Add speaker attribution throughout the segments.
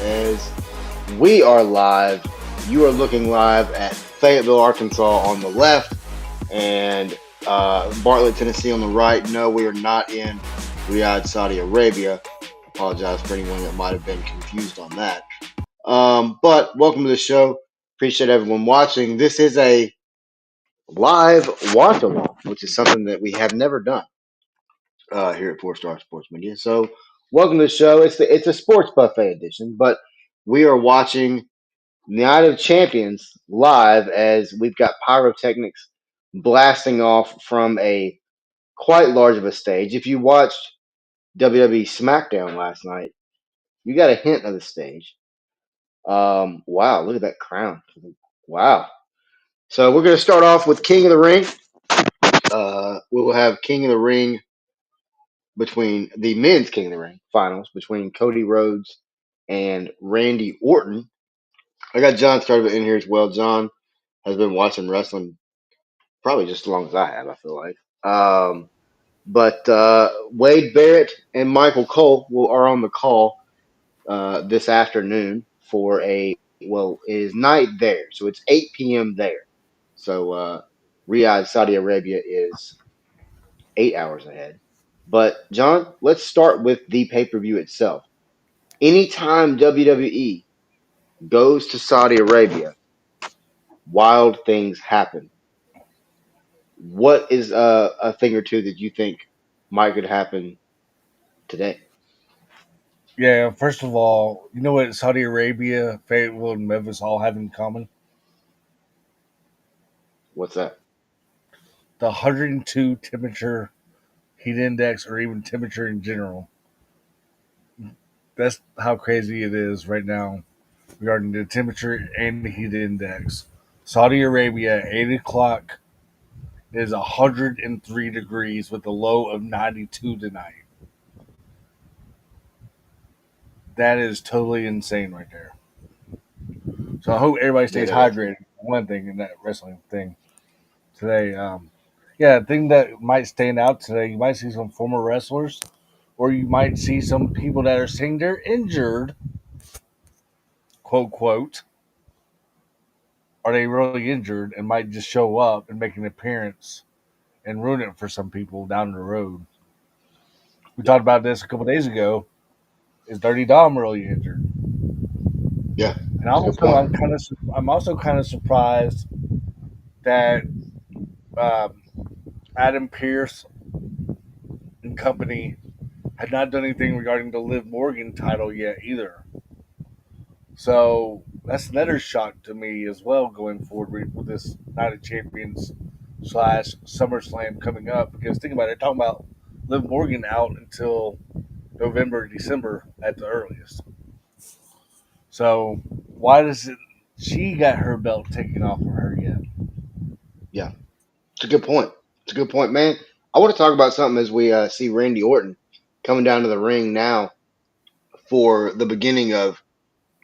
Speaker 1: as we are live. You are looking live at Fayetteville, Arkansas on the left, and Bartlett, Tennessee on the right. No, we are not in Riyadh, Saudi Arabia. Apologize for anyone that might have been confused on that. But welcome to the show. Appreciate everyone watching. This is a live watch along, which is something that we have never done here at Four Star Sports Media. So, welcome to the show. It's a sports buffet edition, but we are watching Night of Champions live as we've got pyrotechnics blasting off from a quite large of a stage. If you watched WWE SmackDown last night, you got a hint of the stage. Wow, look at that crown. Wow. So we're going to start off with King of the Ring. We will have King of the Ring between the men's King of the Ring finals between Cody Rhodes and Randy Orton. I got John started in here as well. John has been watching wrestling probably just as long as I have, I feel like. But Wade Barrett and Michael Cole are on the call this afternoon for it is night there. So it's 8 p.m. there. So Riyadh, Saudi Arabia is 8 hours ahead. But John, let's start with the pay-per-view itself. Anytime WWE goes to Saudi Arabia, wild things happen. What is a thing or two that you think might could happen today?
Speaker 2: Yeah, first of all, you know what Saudi Arabia, Fayetteville, and Memphis all have in common?
Speaker 1: What's that?
Speaker 2: The 102 temperature heat index, or even temperature in general. That's how crazy it is right now regarding the temperature and the heat index. Saudi Arabia, 8 o'clock, is 103 degrees with a low of 92 tonight. That is totally insane right there. So I hope everybody
Speaker 1: Yeah,
Speaker 2: stays
Speaker 1: that is.
Speaker 2: hydrated. One thing in that wrestling thing today. Yeah, the thing that might stand out today, you might see some former wrestlers, or you might see some people that are saying they're injured, quote, quote. Are they really injured and might just show up and make an appearance and ruin it for some people down the road? We
Speaker 1: Yeah,
Speaker 2: talked about this a couple days ago. Is Dirty Dom really injured?
Speaker 1: yeah,
Speaker 2: And
Speaker 1: it's a good
Speaker 2: also,
Speaker 1: point.
Speaker 2: I'm also kind of surprised that um, Adam Pierce and company had not done anything regarding the Liv Morgan title yet either. So that's another shock to me as well going forward with this Night of Champions slash SummerSlam coming up. Because think about it, they're talking about Liv Morgan out until November, December at the earliest. So why does it? She got her belt taken off of her yet?
Speaker 1: Yeah, it's a good point. It's a good point, man. I want to talk about something as we see Randy Orton coming down to the ring now for the beginning of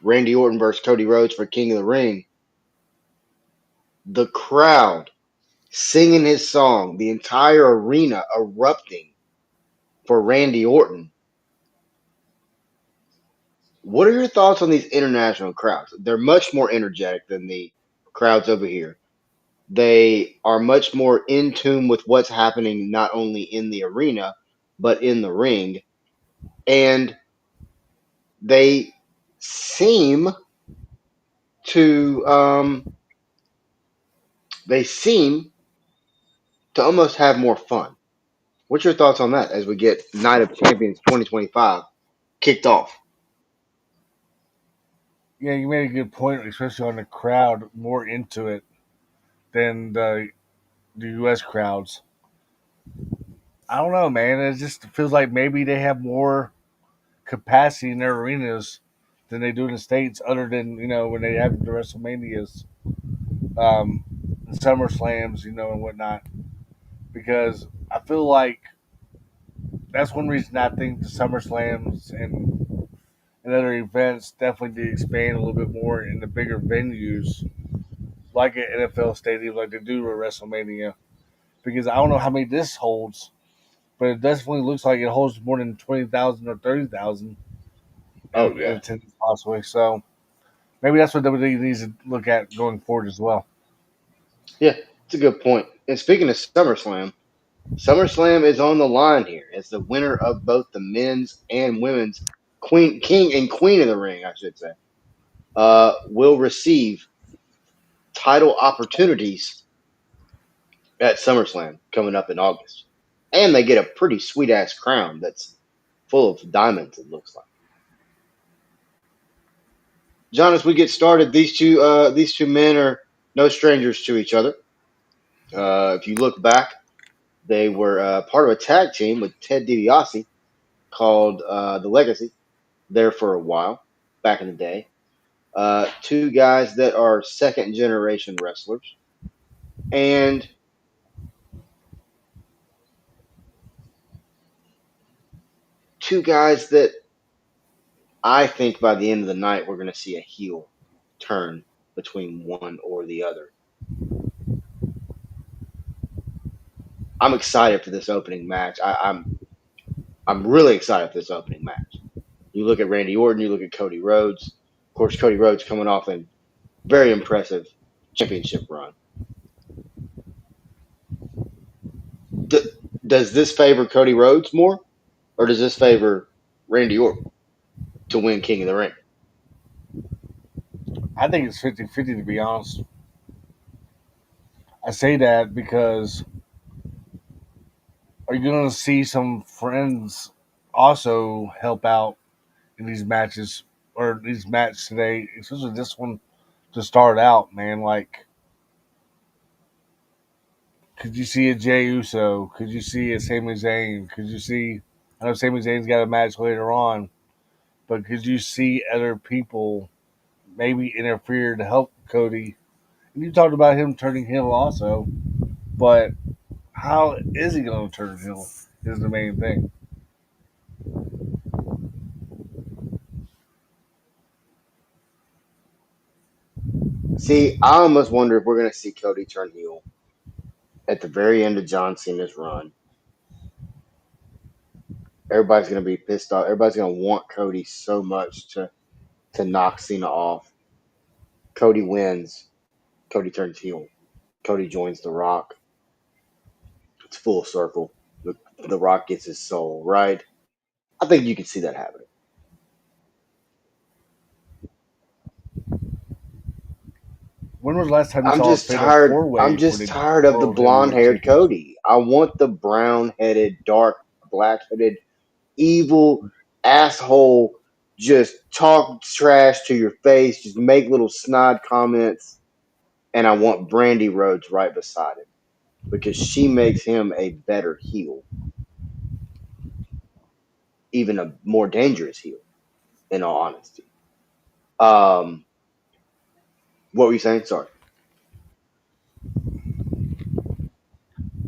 Speaker 1: Randy Orton versus Cody Rhodes for King of the Ring. The crowd singing his song, the entire arena erupting for Randy Orton. What are your thoughts on these international crowds? They're much more energetic than the crowds over here. They are much more in tune with what's happening not only in the arena but in the ring, and they seem to they seem to almost have more fun. What's your thoughts on that as we get Night of Champions 2025 kicked off?
Speaker 2: Yeah, you made a good point, especially on the crowd more into it than the U.S. crowds. I don't know, man. It just feels like maybe they have more capacity in their arenas than they do in the states. Other than when they have the WrestleManias, um, and Summer Slams, and whatnot. Because I feel like that's one reason I think the Summer Slams and other events definitely did expand a little bit more in the bigger venues, like an NFL stadium, like they do with WrestleMania. Because I don't know how many this holds, but it definitely looks like it holds more than 20,000 or 30,000.
Speaker 1: Oh
Speaker 2: in
Speaker 1: yeah,
Speaker 2: attendance possibly. So maybe that's what WWE needs to look at going forward as well.
Speaker 1: yeah, it's a good point. And speaking of SummerSlam, SummerSlam is on the line here as the winner of both the men's and women's King and Queen of the Ring, I should say, will receive title opportunities at SummerSlam coming up in August, and they get a pretty sweet ass crown that's full of diamonds. It looks like. John, as we get started, these two men are no strangers to each other. If you look back, they were part of a tag team with Ted DiBiase called the Legacy. There for a while back in the day. Two guys that are second generation wrestlers, and two guys that I think by the end of the night we're going to see a heel turn between one or the other. I'm excited for this opening match. I'm really excited for this opening match. You look at Randy Orton, you look at Cody Rhodes. Of course, Cody Rhodes coming off a very impressive championship run. D- does this favor Cody Rhodes more, or does this favor Randy Orton to win King of the Ring?
Speaker 2: I think it's 50-50 to be honest. I say that because are you going to see some friends also help out in these matches or these matches today, especially this one to start out, man? Like, could you see a Jey Uso? Could you see a Sami Zayn? Could you see? I know Sami Zayn's got a match later on, but could you see other people maybe interfere to help Cody? And you talked about him turning heel also, but how is he going to turn heel? Is the main thing.
Speaker 1: See, I almost wonder if we're going to see Cody turn heel at the very end of John Cena's run. Everybody's going to be pissed off. Everybody's going to want Cody so much to knock Cena off. Cody wins. Cody turns heel. Cody joins The Rock. It's full circle. The Rock gets his soul, right? I think you can see that happening.
Speaker 2: When was the last time you
Speaker 1: I'm
Speaker 2: saw a
Speaker 1: just
Speaker 2: fatal
Speaker 1: tired.
Speaker 2: four
Speaker 1: I'm
Speaker 2: way for
Speaker 1: just
Speaker 2: the
Speaker 1: tired of the
Speaker 2: World
Speaker 1: blonde
Speaker 2: Heavyweight
Speaker 1: haired
Speaker 2: Championship?
Speaker 1: Cody. I want the brown headed, dark, black headed, evil asshole. Just talk trash to your face. Just make little snide comments. And I want Brandy Rhodes right beside him because she makes him a better heel, even a more dangerous heel. In all honesty, um, what were you saying? Sorry.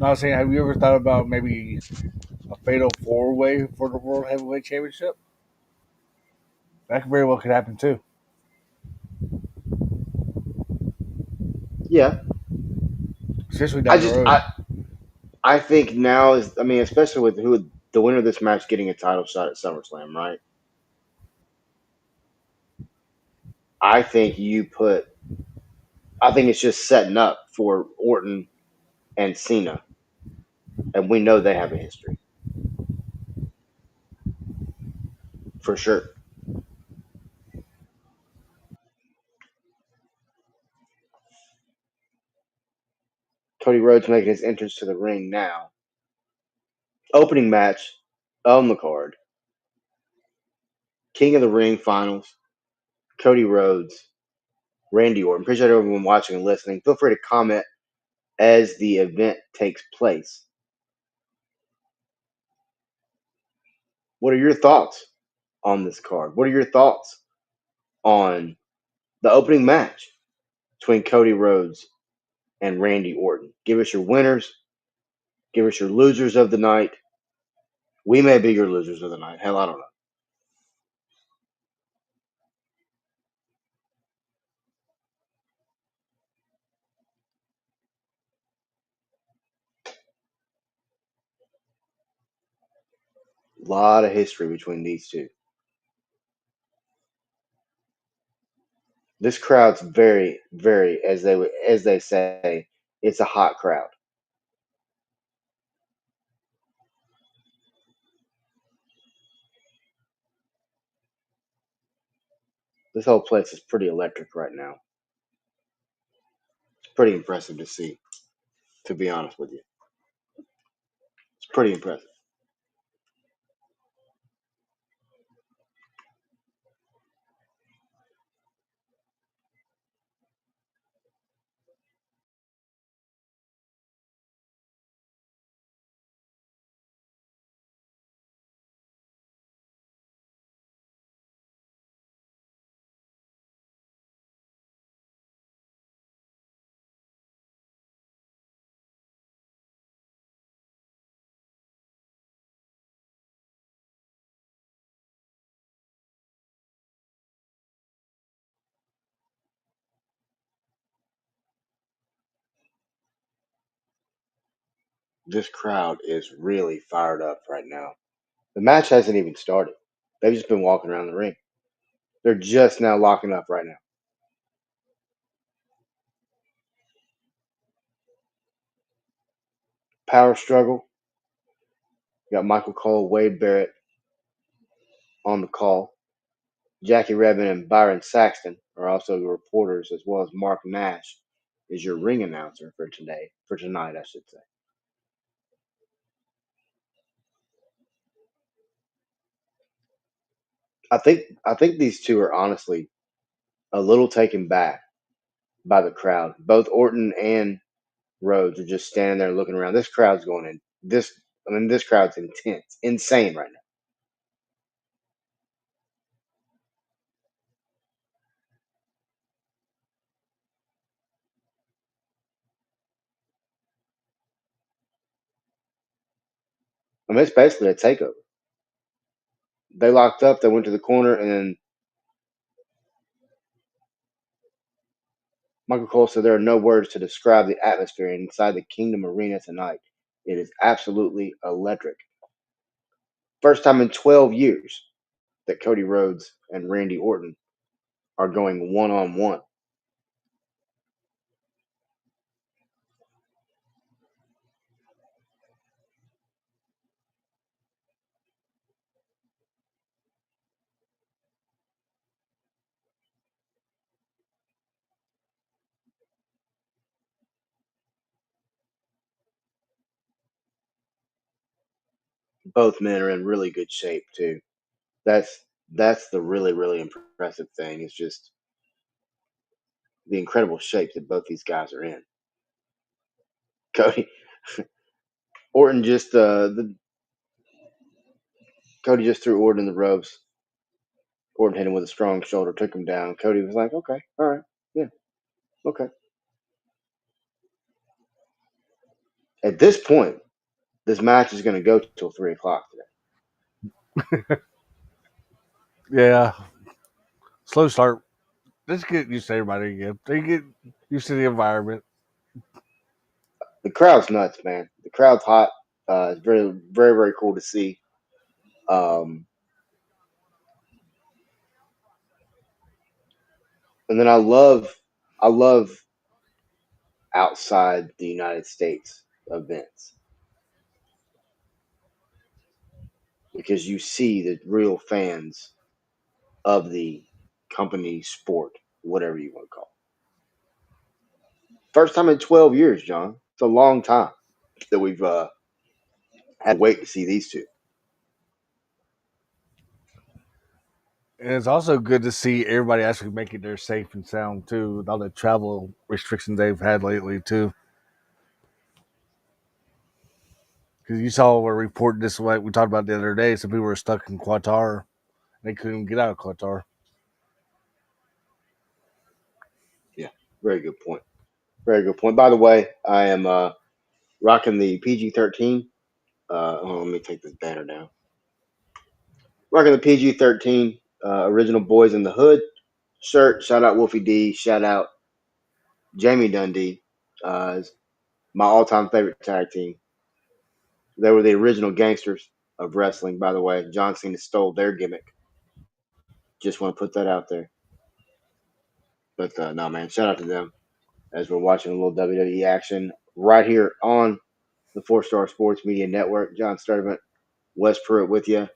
Speaker 2: No, I was saying, have you ever thought about maybe a fatal four way for the World Heavyweight Championship? That very well could happen too,
Speaker 1: Yeah,
Speaker 2: especially
Speaker 1: I
Speaker 2: down the
Speaker 1: just
Speaker 2: road.
Speaker 1: I think now is, I mean, especially with who the winner of this match getting a title shot at SummerSlam, right? I think you put, I think it's just setting up for Orton and Cena, and we know they have a history for sure. Cody Rhodes making his entrance to the ring now. Opening match on the card: King of the Ring finals. Cody Rhodes, Randy Orton. Appreciate everyone watching and listening. Feel free to comment as the event takes place. What are your thoughts on this card? What are your thoughts on the opening match between Cody Rhodes and Randy Orton? Give us your winners. Give us your losers of the night. We may be your losers of the night. Hell, I don't know. A lot of history between these two. This crowd's very, very, as they say, it's a hot crowd. This whole place is pretty electric right now. It's pretty impressive to see, to be honest with you. It's pretty impressive. This crowd is really fired up right now. The match hasn't even started. They've just been walking around the ring. They're just now locking up right now. Power struggle. You got Michael Cole, Wade Barrett on the call. Jackie Redmond and Byron Saxton are also the reporters, as well as Mark Nash is your ring announcer for today, for tonight, I should say. I think these two are honestly a little taken back by the crowd. Both Orton and Rhodes are just standing there looking around. This crowd's going in. This crowd's intense, insane right now. I mean, it's basically a takeover. They locked up. They went to the corner, and then Michael Cole said there are no words to describe the atmosphere inside the Kingdom Arena tonight. It is absolutely electric. First time in 12 years that Cody Rhodes and Randy Orton are going one on one. Both men are in really good shape too. That's the really impressive thing. Is just the incredible shape that both these guys are in. Cody Orton just the Cody just threw Orton in the ropes. Orton hit him with a strong shoulder, took him down. Cody was like, "Okay, all right, yeah, okay." At this point, this match is going to go till 3 o'clock today.
Speaker 2: Yeah, slow start. Let's get used to everybody again. They get used to the environment.
Speaker 1: The crowd's nuts, man. The crowd's hot. It's very cool to see. Um, and then I love outside the United States events because you see the real fans of the company sport, whatever you want to call it. First time in 12 years, John. It's a long time that we've had to wait to see these two.
Speaker 2: And it's also good to see everybody actually make it there safe and sound too, with all the travel restrictions they've had lately too. Because you saw a report this way we talked about the other day. Some people were stuck in Qatar. They couldn't get out of Qatar.
Speaker 1: Yeah, very good point. Very good point. By the way, I am rocking the PG-13. Let me take this banner down. Rocking the PG-13 original Boys in the Hood shirt. Shout out Wolfie D. Shout out Jamie Dundee. Is my all-time favorite tag team. They were the original gangsters of wrestling, by the way. John Cena stole their gimmick. Just want to put that out there. But no, man, shout out to them as we're watching a little WWE action right here on the Four Star Sports Media Network. John Sturdivant, Wes Pruitt with you.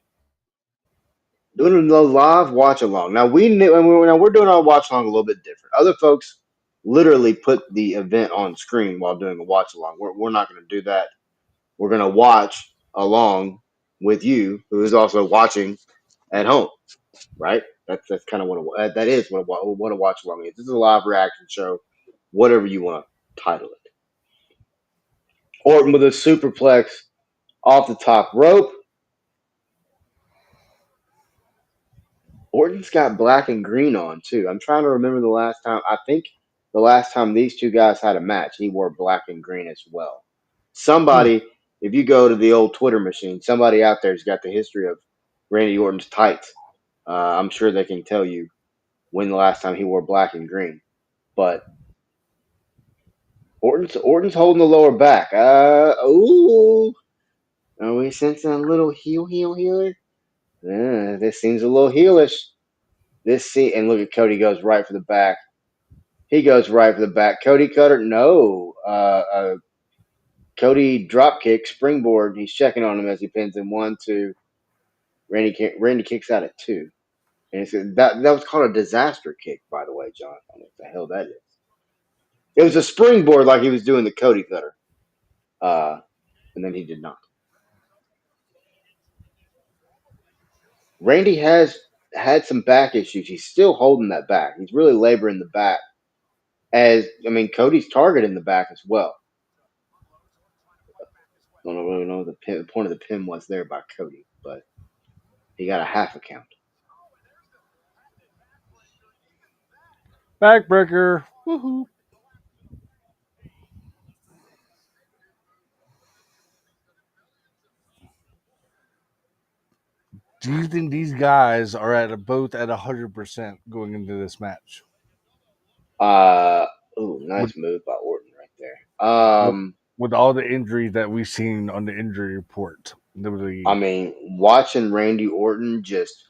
Speaker 1: Doing the live watch along. Now we're doing our watch along a little bit different. Other folks literally put the event on screen while doing a watch along. We're not going to do that. We're going to watch along with you, who is also watching at home. Right? That's kind of that is what a watch along is. This is a live reaction show, whatever you want to title it. Orton with a superplex off the top rope. Orton's got black and green on too. I'm trying to remember the last time. I think the last time these two guys had a match, he wore black and green as well.
Speaker 2: Hmm.
Speaker 1: Somebody, if you go to the old Twitter machine, somebody out there's got the history of Randy Orton's tights. I'm sure they can tell you when the last time he wore black and green. But Orton's holding the lower back. Ooh, are we sensing a little heel here? This seems a little heelish. And look at Cody goes right for the back. He goes right for the back. Cody Cutter, no. Cody drop kick, springboard. He's checking on him as he pins him 1, 2. Randy kicks out at 2. And that was called a disaster kick, by the way, John. I don't know what the hell that is. It was a springboard like he was doing the Cody Cutter. And then he did not. Randy has had some back issues. He's still holding that back. He's really laboring the back. Cody's targeting the back as well. I don't really know what the point of the pin was there by Cody, but he got a half a count.
Speaker 2: Backbreaker. Woohoo. Do you think these guys are both at 100% going into this match?
Speaker 1: Uh,
Speaker 2: With,
Speaker 1: nice move by Orton right there.
Speaker 2: with with all the injuries that we've seen on the injury report.
Speaker 1: Watching Randy Orton just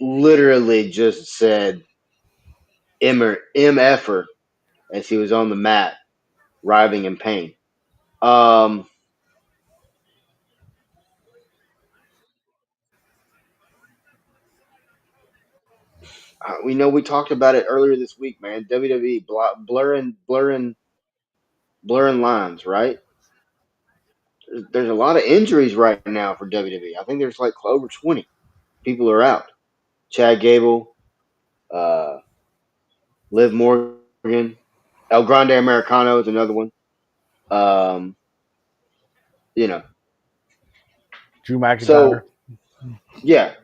Speaker 1: literally just said MFer as he was on the mat, writhing in pain. Um, we know we talked about it earlier this week, man. WWE blurring lines, right? There's a lot of injuries right now for WWE. I think there's like over 20 people are out. Chad Gable, uh, Liv Morgan, El Grande Americano is another one. Um, you know,
Speaker 2: Drew McIntyre.
Speaker 1: so yeah,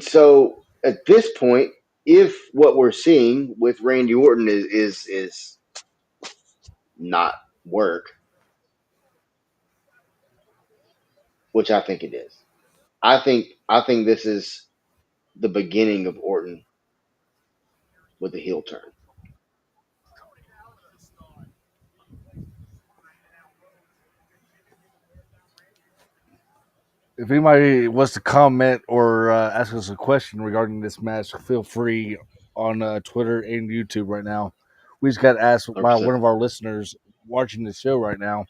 Speaker 1: so at this point, if what we're seeing with Randy Orton is not work, which I think it is, I think this is the beginning of Orton with the heel turn.
Speaker 2: If anybody wants to comment or ask us a question regarding this match, feel free on Twitter and YouTube right now. We just got asked by
Speaker 1: 100%.
Speaker 2: one of our listeners watching the show right now.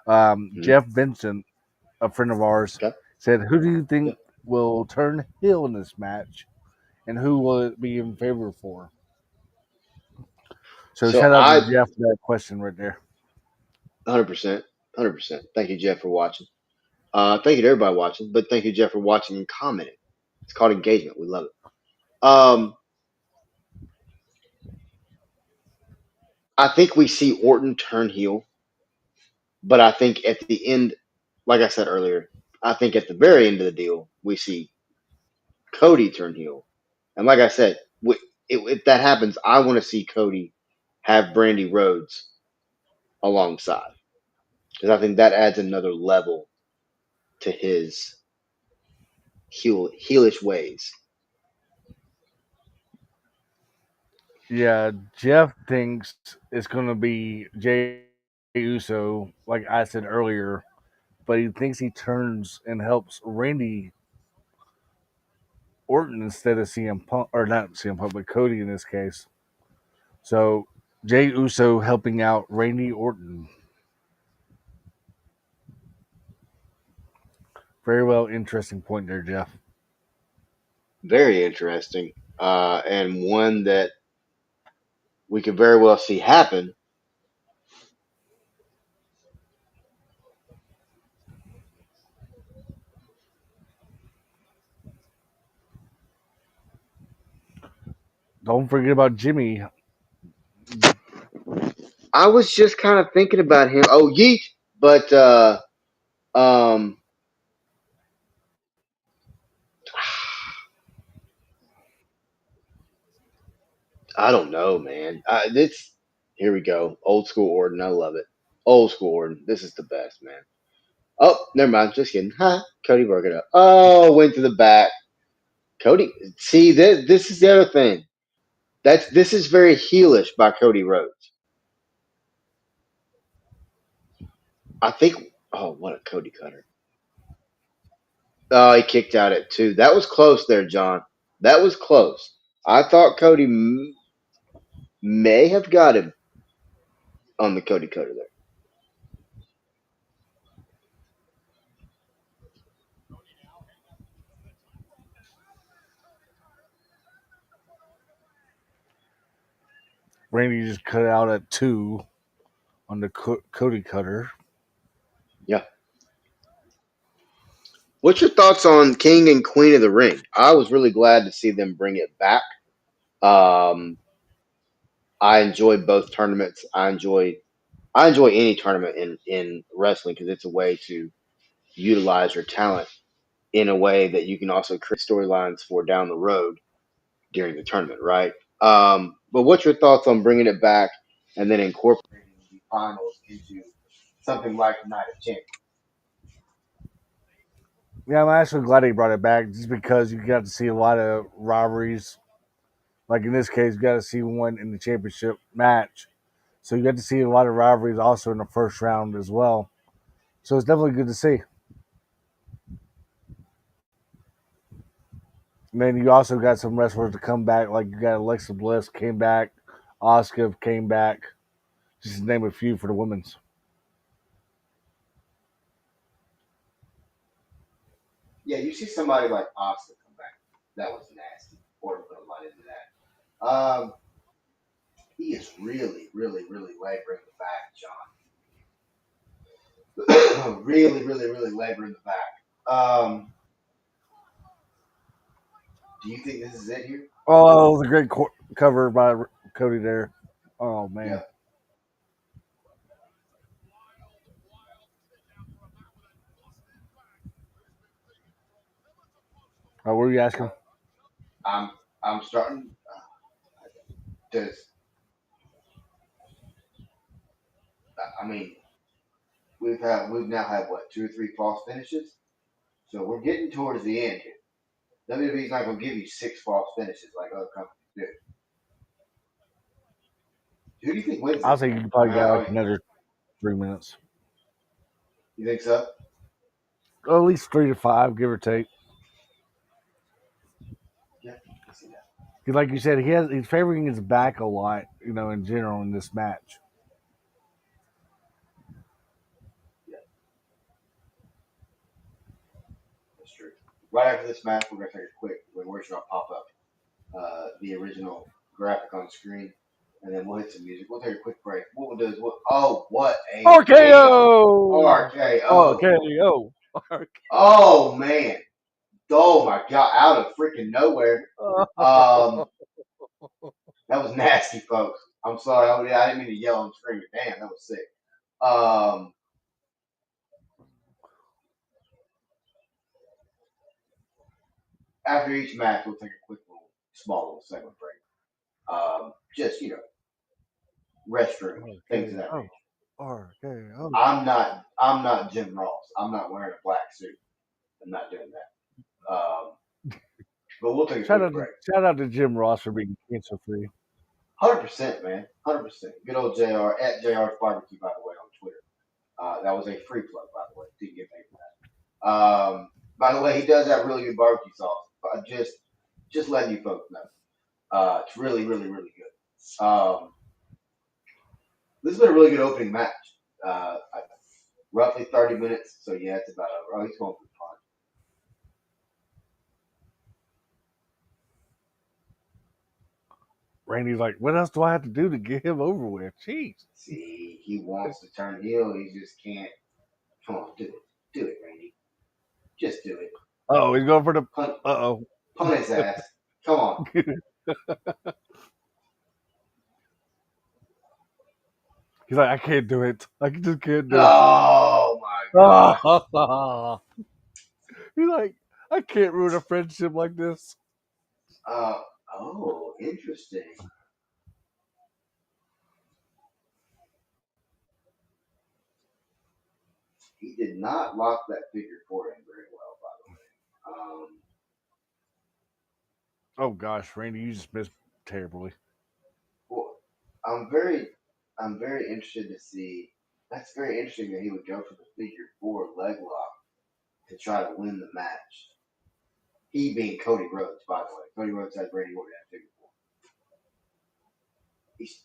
Speaker 1: Mm-hmm.
Speaker 2: Jeff Vincent, a friend of ours,
Speaker 1: Okay.
Speaker 2: said, "Who do you
Speaker 1: Yeah.
Speaker 2: think will turn heel in this match, and who will it be in favor for?" So
Speaker 1: So
Speaker 2: shout out to
Speaker 1: I
Speaker 2: Jeff for that question right there.
Speaker 1: 100%, 100%. Thank you, Jeff, for watching. Thank you to everybody watching, but thank you, Jeff, for watching and commenting. It's called engagement. We love it. I think we see Orton turn heel, but I think at the end, like I said earlier, I think at the very end of the deal, we see Cody turn heel. And like I said, if that happens, I want to see Cody have Brandy Rhodes alongside because I think that adds another level to his heelish ways.
Speaker 2: Yeah, Jeff thinks it's going to be Jay Uso, like I said earlier, but he thinks he turns and helps Randy Orton instead of CM Punk, or not CM Punk, but Cody in this case. So Jay Uso helping out Randy Orton. Very well, interesting point there, Jeff.
Speaker 1: Very interesting, and one that we could very well see happen.
Speaker 2: Don't forget about Jimmy.
Speaker 1: I was just kind of thinking about him. Oh, yeet! But um, I don't know, man. This Here we go. Old school Orton. I love it. Old school Orton. This is the best, man. Oh, never mind. Just kidding. Huh? Cody broke it up. Oh, went to the back. Cody. See, this is the other thing. This is very heelish by Cody Rhodes. I think. Oh, what a Cody cutter! Oh, he kicked out at two. That was close there, John. That was close. I thought Cody may have got him on the Cody cutter there.
Speaker 2: Randy just cut out at 2 on the Cody cutter.
Speaker 1: Yeah. What's your thoughts on King and Queen of the Ring? I was really glad to see them bring it back. Um, I enjoy both tournaments. I enjoy any tournament in wrestling because it's a way to utilize your talent in a way that you can also create storylines for down the road during the tournament, right? But what's your thoughts on bringing it back and then incorporating the finals into something like the Night of Champions?
Speaker 2: Yeah, I'm actually glad he brought it back just because you got to see a lot of rivalries. Like in this case, you got to see one in the championship match. So you got to see a lot of rivalries also in the first round as well. So it's definitely good to see. And then you also got some wrestlers to come back, like you got Alexa Bliss came back, Asuka came back, just to name a few for the women's.
Speaker 1: Yeah, you see somebody like Oscar come back. That was nasty. Or to put a lot into that. He is really, really, really laboring the back, John. Really, really, really laboring the back. Do you think this is it here?
Speaker 2: Oh, the great cover by Cody there. Oh,
Speaker 1: Yeah.
Speaker 2: man. What were you asking?
Speaker 1: I'm I'm starting to. I mean, we've now had what 2 or 3 false finishes, so we're getting towards the end here. WWE's not going to give you 6 false finishes like other companies do. Who do you think wins
Speaker 2: I'll
Speaker 1: this
Speaker 2: say
Speaker 1: match?
Speaker 2: you
Speaker 1: I
Speaker 2: probably
Speaker 1: mean,
Speaker 2: got like another 3 minutes.
Speaker 1: you think so?
Speaker 2: Well, at least 3 to 5, give or take.
Speaker 1: Yeah, I can see that.
Speaker 2: 'Cause like you said, he's favoring his back a lot, in general in this match.
Speaker 1: Yeah, that's true. Right after this match, we're going to take a quick. We're just going to pop up the original graphic on the screen, and then we'll hit some music. We'll take a quick break. What we'll do is what a damn
Speaker 2: RKO!
Speaker 1: RKO.
Speaker 2: RKO!
Speaker 1: Oh man. Oh my god, out of freaking nowhere. Um, that was nasty, folks. I'm sorry. I didn't mean to yell and scream. Damn, that was sick. Um, After each match, we'll take a quick small little segment break. Just restrooms, things of that
Speaker 2: RKO!
Speaker 1: nature.
Speaker 2: RKO!
Speaker 1: I'm not Jim Ross. I'm not wearing a black suit. I'm not doing that. But we'll take a
Speaker 2: Shout
Speaker 1: quick
Speaker 2: out to
Speaker 1: break.
Speaker 2: shout out to Jim Ross for being cancer free.
Speaker 1: 100%, man. 100%. Good old JR at JR's Barbecue, by the way, on Twitter. That was a free plug, by the way. Didn't get paid for that. By the way, he does have really good barbecue sauce. Just Just letting you folks know. It's really, really, really good. This has been a really good opening match. Roughly 30 minutes, so yeah, it's about over. Oh, he's going for the punt.
Speaker 2: Randy's like, what else do I have to do to get him over with? Jeez.
Speaker 1: See, he wants to turn heel. He just can't. Come on, do it. Do it, Randy. Just do it.
Speaker 2: Oh, he's going for the.
Speaker 1: Punt,
Speaker 2: Uh
Speaker 1: punt his ass. Come on.
Speaker 2: oh. He's like, I can't do it. I just can't do it.
Speaker 1: Oh my god.
Speaker 2: He's like, I can't ruin a friendship like this.
Speaker 1: Uh, oh, interesting. He did not lock that figure four in very well, by the way.
Speaker 2: Oh gosh, Randy, you just missed terribly.
Speaker 1: Well, I'm very interested to see. That's very interesting that he would go for the figure four leg lock to try to win the match. He being Cody Rhodes, by the way. Cody Rhodes has Randy Orton at figure four.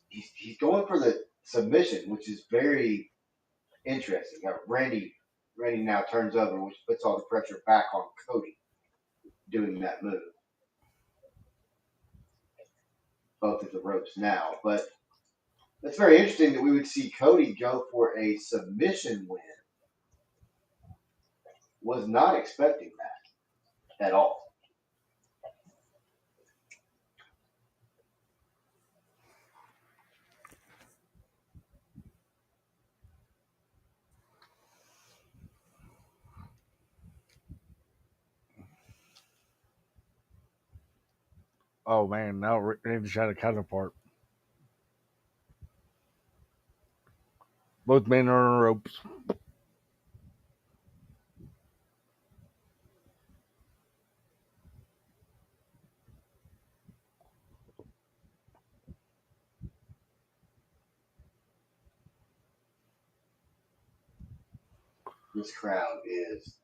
Speaker 1: He's going for the submission, which is very interesting. Randy now turns over, which puts all the pressure back on Cody doing that move. Both of the ropes now, but that's very interesting that we would see Cody go for a submission win. Was not expecting that at all.
Speaker 2: Oh man, now Randy's had a counterpart. Both men are on the ropes.
Speaker 1: This crowd is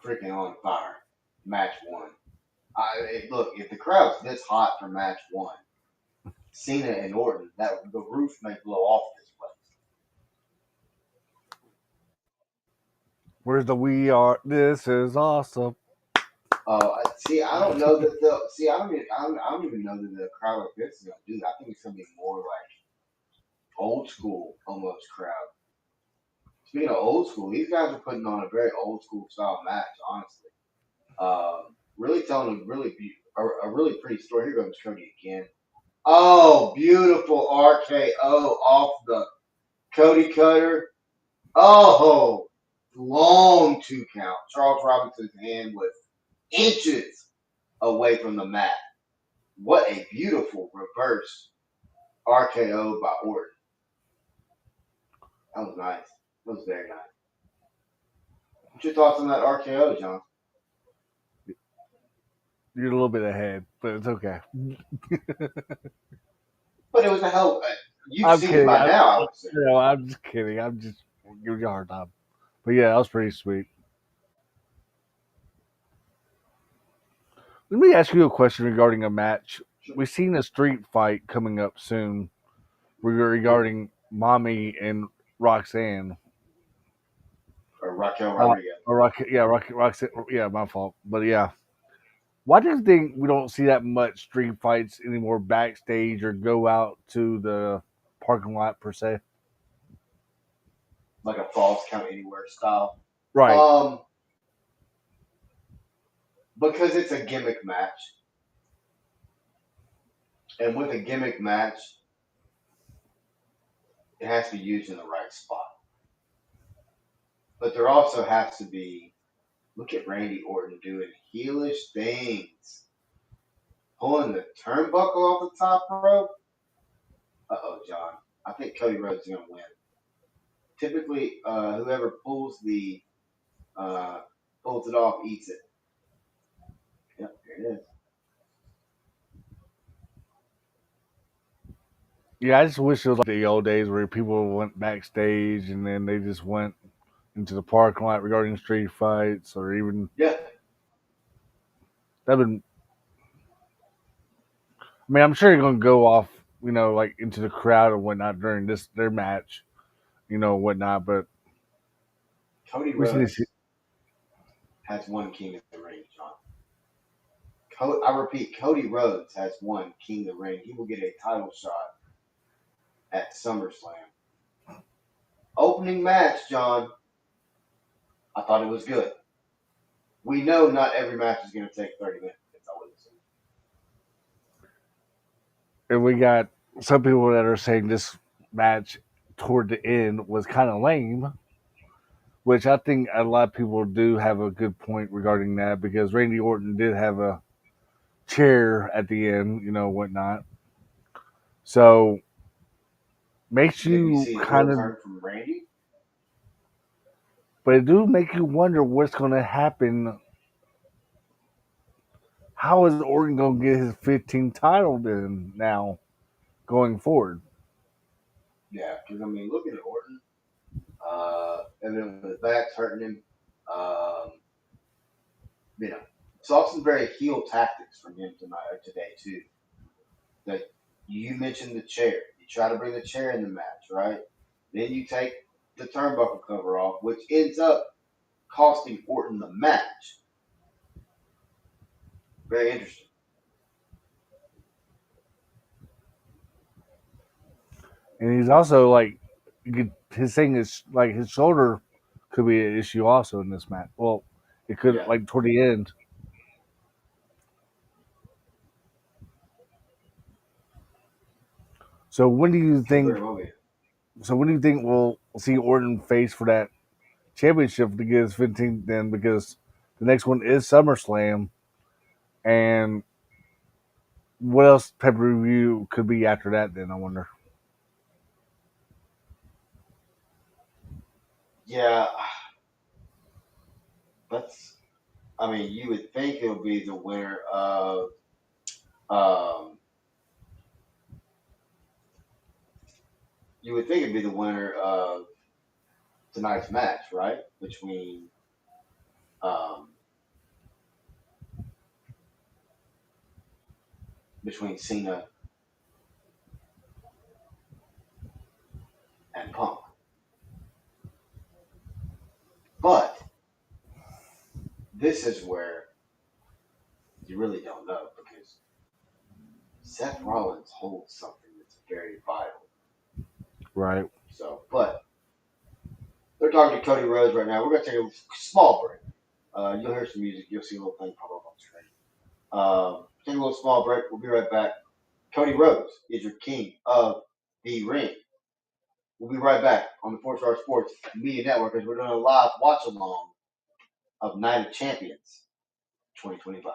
Speaker 1: freaking on fire. Match one. Look, if the crowd's this hot for match one, Cena and Orton, that the roof may blow off this place.
Speaker 2: Where's the we are? This is awesome.
Speaker 1: See, I don't know that the see. I don't even know that the crowd like this is gonna do that. I think it's gonna be more like old school almost crowd. Speaking of old school, these guys are putting on a very old school style match. Honestly, really telling a really pretty story. Here goes Cody again. Oh, beautiful RKO off the Cody Cutter. Oh, long two count. Charles Robinson's hand was inches away from the mat. What a beautiful reverse RKO by Orton. That was nice. That was very nice. What's your thoughts on that RKO, John?
Speaker 2: You're a little bit ahead, but it's okay.
Speaker 1: But it was a hell. You've
Speaker 2: I'm
Speaker 1: seen it
Speaker 2: kidding.
Speaker 1: by now, I would say.
Speaker 2: I'm just kidding. I'm just giving you a hard time. But yeah, that was pretty sweet. Let me ask you a question regarding a match. We've seen a street fight coming up soon regarding Mommy and Roxanne.
Speaker 1: Or Raquel Rodriguez.
Speaker 2: Roxanne. Yeah, my fault. But yeah, why do you think we don't see that much street fights anymore backstage or go out to the parking lot per se?
Speaker 1: Like a false count anywhere style.
Speaker 2: Right.
Speaker 1: Because it's a gimmick match. And with a gimmick match, it has to be used in the right spot. But there also has to be, look at Randy Orton doing heelish things. Pulling the turnbuckle off the top rope. Uh-oh, John. I think Cody Rhodes is going to win. Typically, whoever pulls it off eats it. Yep, there it is.
Speaker 2: Yeah, I just wish it was like the old days where people went backstage and then they just went into the parking lot regarding street fights or even
Speaker 1: Yeah.
Speaker 2: that been I mean, I'm sure you're gonna go off, like into the crowd and whatnot during their match, whatnot. But
Speaker 1: Cody
Speaker 2: we see this.
Speaker 1: Rhodes has won King of the Ring, John. I repeat, Cody Rhodes has won King of the Ring. He will get a title shot at SummerSlam. Opening match, John. I thought it was good. We know not every match is going to take 30 minutes. I would assume.
Speaker 2: And we got some people that are saying this match toward the end was kind of lame, which I think a lot of people do have a good point regarding that because Randy Orton did have a chair at the end, whatnot. So makes
Speaker 1: Did we
Speaker 2: you
Speaker 1: see a
Speaker 2: kind
Speaker 1: heel
Speaker 2: of,
Speaker 1: turn from Randy?
Speaker 2: but it do make you wonder what's going to happen. How is Orton going to get his 15th title then now going forward?
Speaker 1: Yeah, because I mean, looking at Orton, evidently the back's hurting him. Um, you know, saw some very heel tactics from him tonight or today too. That you mentioned the chair. You try to bring the chair in the match, right? Then you take the turnbuckle cover off, which ends up costing Orton the match. Very interesting.
Speaker 2: And he's also like, his thing is like his shoulder could be an issue also in this match. Well, it could
Speaker 1: Yeah,
Speaker 2: like toward the end. So when do you
Speaker 1: could very
Speaker 2: think?
Speaker 1: well be.
Speaker 2: So when do you think we'll see Orton face for that championship to get his 15th? Then because the next one is SummerSlam, and what else pay per view could be after that? Then I wonder.
Speaker 1: Yeah, that's. I mean, you would think it'll be the winner of. Um, you would think it'd be the winner of tonight's match, right? Um, between Cena and Punk. But this is where you really don't know because Seth Rollins holds something that's very vital.
Speaker 2: Right.
Speaker 1: So, but they're talking to Cody Rhodes right now. We're going to take a small break. You'll hear some music. You'll see a little thing pop up on the screen. Take a little small break. We'll be right back. Cody Rhodes is your king of the ring. We'll be right back on the 4 Star Sports Media Network as we're doing a live watch along of Night of Champions 2025.